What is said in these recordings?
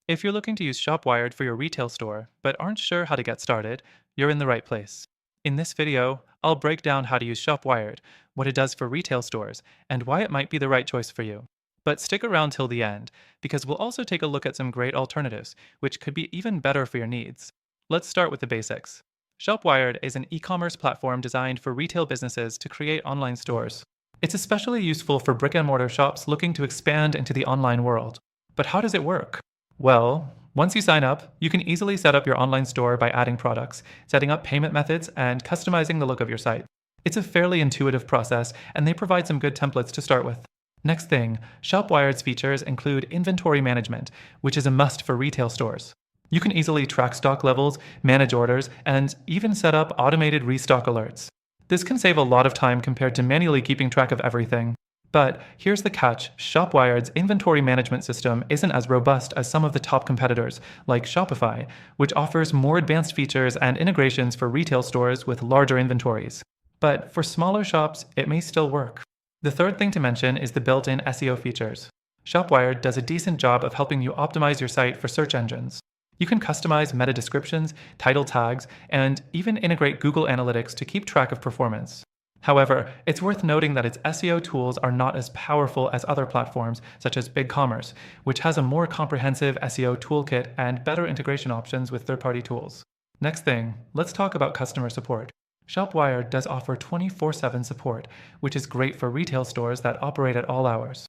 If you're looking to use ShopWired for your retail store, but aren't sure how to get started, you're in the right place. In this video, I'll break down how to use ShopWired, what it does for retail stores, and why it might be the right choice for you. But stick around till the end, because we'll also take a look at some great alternatives, which could be even better for your needs. Let's start with the basics. ShopWired is an e-commerce platform designed for retail businesses to create online stores. It's especially useful for brick-and-mortar shops looking to expand into the online world. But how does it work? Well, once you sign up, you can easily set up your online store by adding products, setting up payment methods, and customizing the look of your site. It's a fairly intuitive process, and they provide some good templates to start with. Next thing, ShopWired's features include inventory management, which is a must for retail stores. You can easily track stock levels, manage orders, and even set up automated restock alerts. This can save a lot of time compared to manually keeping track of everything. But here's the catch: ShopWired's inventory management system isn't as robust as some of the top competitors, like Shopify, which offers more advanced features and integrations for retail stores with larger inventories. But for smaller shops, it may still work. The third thing to mention is the built-in SEO features. ShopWired does a decent job of helping you optimize your site for search engines. You can customize meta descriptions, title tags, and even integrate Google Analytics to keep track of performance. However, it's worth noting that its SEO tools are not as powerful as other platforms, such as BigCommerce, which has a more comprehensive SEO toolkit and better integration options with third-party tools. Next thing, let's talk about customer support. ShopWire does offer 24/7 support, which is great for retail stores that operate at all hours.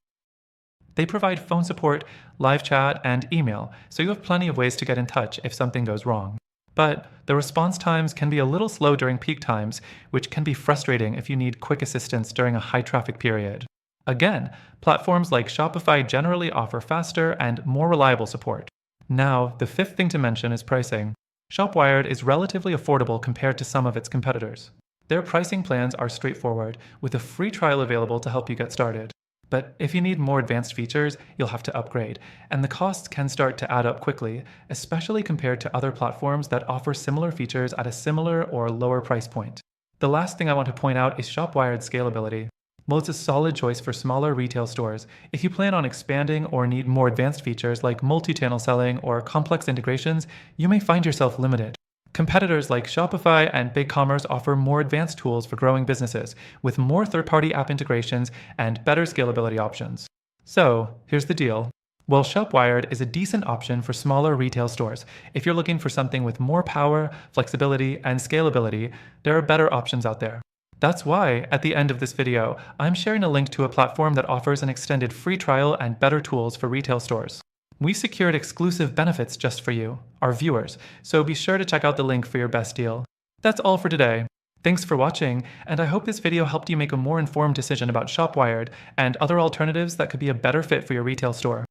They provide phone support, live chat, and email, so you have plenty of ways to get in touch if something goes wrong. But the response times can be a little slow during peak times, which can be frustrating if you need quick assistance during a high traffic period. Again, platforms like Shopify generally offer faster and more reliable support. Now, the fifth thing to mention is pricing. ShopWired is relatively affordable compared to some of its competitors. Their pricing plans are straightforward, with a free trial available to help you get started. But if you need more advanced features, you'll have to upgrade, and the costs can start to add up quickly, especially compared to other platforms that offer similar features at a similar or lower price point. The last thing I want to point out is ShopWired's scalability. While it's a solid choice for smaller retail stores, if you plan on expanding or need more advanced features like multi-channel selling or complex integrations, you may find yourself limited. Competitors like Shopify and BigCommerce offer more advanced tools for growing businesses, with more third-party app integrations and better scalability options. So, here's the deal. While ShopWired is a decent option for smaller retail stores, if you're looking for something with more power, flexibility, and scalability, there are better options out there. That's why, at the end of this video, I'm sharing a link to a platform that offers an extended free trial and better tools for retail stores. We secured exclusive benefits just for you, our viewers, so be sure to check out the link for your best deal. That's all for today. Thanks for watching, and I hope this video helped you make a more informed decision about ShopWired and other alternatives that could be a better fit for your retail store.